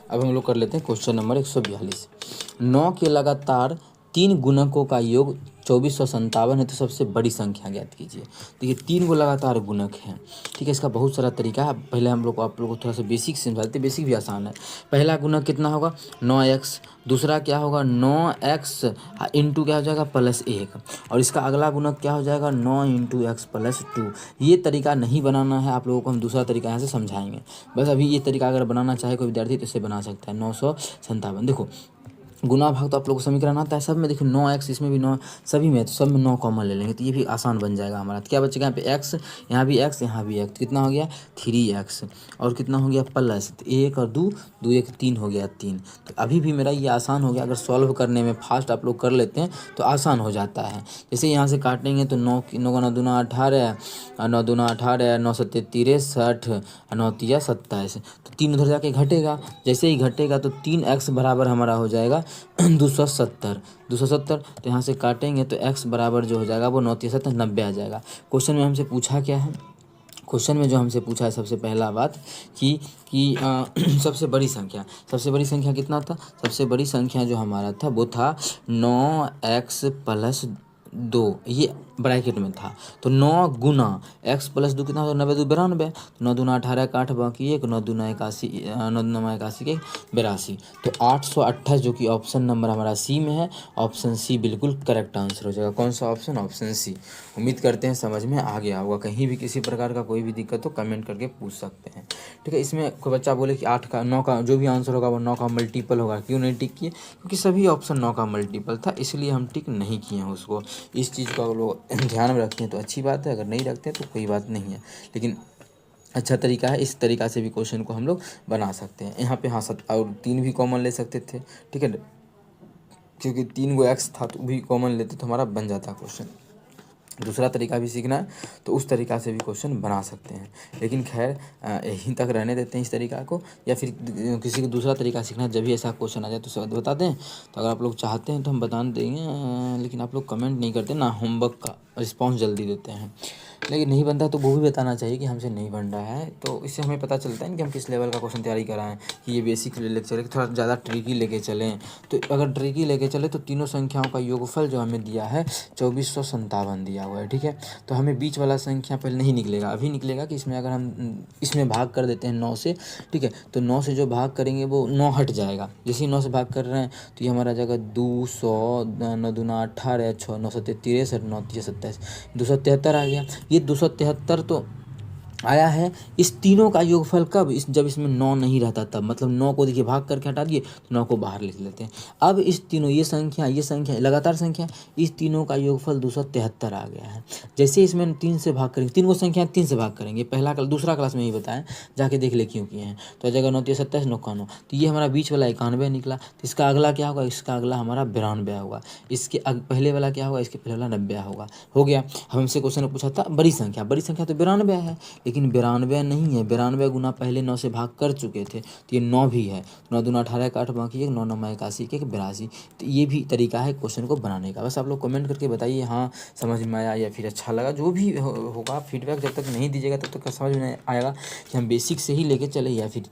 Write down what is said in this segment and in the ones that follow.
अब हम लोग कर लेते हैं क्वेश्चन नंबर 142। 9 के लगातार 3 गुणकों का योग 2457 है, तो सबसे बड़ी संख्या ज्ञात कीजिए। देखिए 3 गो लगातार गुणक हैं, ठीक है। इसका बहुत सारा तरीका है। पहले हम लोग आप लोगों को थोड़ा सा बेसिक समझाते हैं, बेसिक भी आसान है। पहला गुणक कितना होगा 9x, दूसरा क्या होगा 9x इंटू क्या हो जाएगा +1, और इसका अगला गुणक क्या हो जाएगा 9 इंटू एक्स +2। ये तरीका नहीं बनाना है आप लोगों को, हम दूसरा तरीका यहाँ से समझाएंगे। बस अभी ये तरीका अगर बनाना चाहे कोई विद्यार्थी तो इसे बना सकता है। 957, देखो गुना भाग तो आप लोग को समीकरण आता है सब में। देखिए 9x, इसमें भी 9, सभी में, तो सब में 9 कॉमन ले लेंगे तो ये भी आसान बन जाएगा हमारा। तो क्या बचेगा यहाँ पे x, यहाँ भी x, यहाँ भी x, तो कितना हो गया 3x, और कितना हो गया प्लस 1 और 2, 2 1 3 हो गया 3। तो अभी भी मेरा ये आसान हो गया। अगर सॉल्व करने में फास्ट आप लोग कर लेते हैं तो आसान हो जाता है। जैसे यहाँ से काटेंगे तो 9 9 दूना 18, 9 दूना 18, 9 सत्ते 63, 9 तिया 27, तो 3 उधर जाके घटेगा। जैसे ही घटेगा तो 3x बराबर हमारा हो जाएगा 270, 270। तो यहाँ से काटेंगे तो x बराबर जो हो जाएगा वो 9 तिया 70, 90 आ जाएगा। क्वेश्चन में हमसे पूछा क्या है, क्वेश्चन में जो हमसे पूछा है सबसे पहला बात कि सबसे बड़ी संख्या, सबसे बड़ी संख्या कितना था, सबसे बड़ी संख्या जो हमारा था वो था 9x + 2, ये ब्रैकेट में था। तो 9 गुना x + 2 कितना होगा 90 2 92, 9 दूना 18 का 8 बाकी 1, 9 दूना 81, 9 दूना 81 के 82, तो 828 जो कि ऑप्शन नंबर हमारा सी में है। ऑप्शन सी बिल्कुल करेक्ट आंसर हो जाएगा। कौन सा ऑप्शन, ऑप्शन सी। उम्मीद करते हैं समझ में आ गया होगा। कहीं भी किसी प्रकार का कोई भी दिक्कत हो कमेंट करके पूछ सकते हैं, ठीक है। इसमें कोई बच्चा बोले कि 8 का 9 का जो भी आंसर होगा वो 9 का मल्टीपल होगा, क्यों नहीं टिक किए, क्योंकि सभी ऑप्शन 9 का मल्टीपल था, इसलिए हम टिक नहीं किए हैं उसको। इस चीज़ का लोग ध्यान में रखें तो अच्छी बात है, अगर नहीं रखते तो कोई बात नहीं है, लेकिन अच्छा तरीका है। इस तरीका से भी क्वेश्चन को हम लोग बना सकते हैं। यहाँ पे हाँ 7 और 3 भी कॉमन ले सकते थे, ठीक है, क्योंकि 3 गो x था तो भी कॉमन लेते तो हमारा बन जाता क्वेश्चन। दूसरा तरीका भी सीखना है तो उस तरीका से भी क्वेश्चन बना सकते हैं, लेकिन खैर यहीं तक रहने देते हैं इस तरीका को, या फिर किसी को दूसरा तरीका सीखना है जब भी ऐसा क्वेश्चन आ जाए तो बता दें। तो अगर आप लोग चाहते हैं तो हम बता देंगे, लेकिन आप लोग कमेंट नहीं करते ना, होमवर्क का रिस्पॉन्स जल्दी देते हैं, लेकिन नहीं बनता तो वो भी बताना चाहिए कि हमसे नहीं बन रहा है। तो इससे हमें पता चलता है कि हम किस लेवल का क्वेश्चन तैयारी कराएं, कि ये बेसिक लेक्चर है, थोड़ा ज़्यादा ट्रिकी लेके चलें। तो अगर ट्रिकी लेके चले तो तीनों संख्याओं का योगफल जो हमें दिया है 2457 दिया हुआ है, ठीक है। तो हमें बीच वाला संख्या पहले नहीं निकलेगा, अभी निकलेगा कि इसमें अगर हम इसमें भाग कर देते हैं 9 से, ठीक है, तो 9 से जो भाग करेंगे वो 9 हट जाएगा। जैसे ही 9 से भाग कर रहे हैं तो ये हमारा जाएगा 200, 9 दूना 18, 6 9 सत्ते 63, 9 तिया 27, 273 आ गया। ये 273 तो आया है। इस तीनों का योगफल कब, जब इसमें 9 नहीं रहता तब, मतलब 9 को देखिए भाग करके हटा दिए तो 9 को बाहर लिख लेते हैं। अब इस तीनों ये संख्या लगातार संख्या, इस तीनों का योगफल 273 आ गया है। जैसे इसमें 3 से भाग करेंगे, 3 को संख्या 3 से भाग करेंगे, दूसरा क्लास में ही बताएं, जाके देख ले क्यों किए हैं। तो जगह 9 तिया 27, 9 का 9, तो ये हमारा बीच वाला 91 निकला। तो इसका अगला क्या होगा, इसका अगला हमारा 92 होगा। इसके पहले वाला क्या होगा, इसके पहले वाला 90 होगा। हो गया। हमसे क्वेश्चन पूछा था बड़ी संख्या तो 92 है, लेकिन 92 नहीं है, 92 गुना पहले 9 से भाग कर चुके थे, तो ये 9 भी है। 9 दूना 18 का 8 बाकी 1, 9 9 81 के 82। तो ये भी तरीका है क्वेश्चन को बनाने का। बस आप लोग कमेंट करके बताइए हाँ समझ में आया या फिर अच्छा लगा, जो भी होगा फीडबैक जब तक नहीं दीजिएगा तब तक समझ में आएगा कि हम बेसिक से ही लेके चले या फिर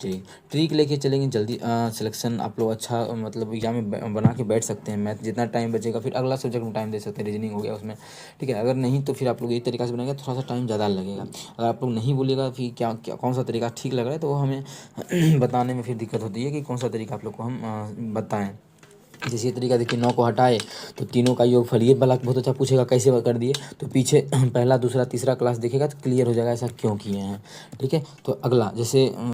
ट्रिक लेके चलेंगे। जल्दी सिलेक्शन आप लोग अच्छा मतलब एग्जाम में बना के बैठ सकते हैं। मैथ जितना टाइम बचेगा फिर अगला सब्जेक्ट में टाइम दे सकते हैं, रीजनिंग हो गया उसमें, ठीक है। अगर नहीं तो फिर आप लोग इस तरीका से बनाएंगे थोड़ा सा टाइम ज़्यादा लगेगा। अगर आप लोग नहीं बोलिएगा फिर क्या कौन सा तरीका ठीक लग रहा है तो वो हमें बताने में फिर दिक्कत होती है कि कौन सा तरीका आप लोग को हम बताएं। जैसे ये तरीका देखिए 9 को हटाए तो तीनों का योगफल, ये वाला बहुत अच्छा पूछेगा कैसे कर दिए, तो पीछे पहला दूसरा तीसरा क्लास देखेगा तो क्लियर हो जाएगा ऐसा क्यों किए हैं, ठीक है। तो अगला जैसे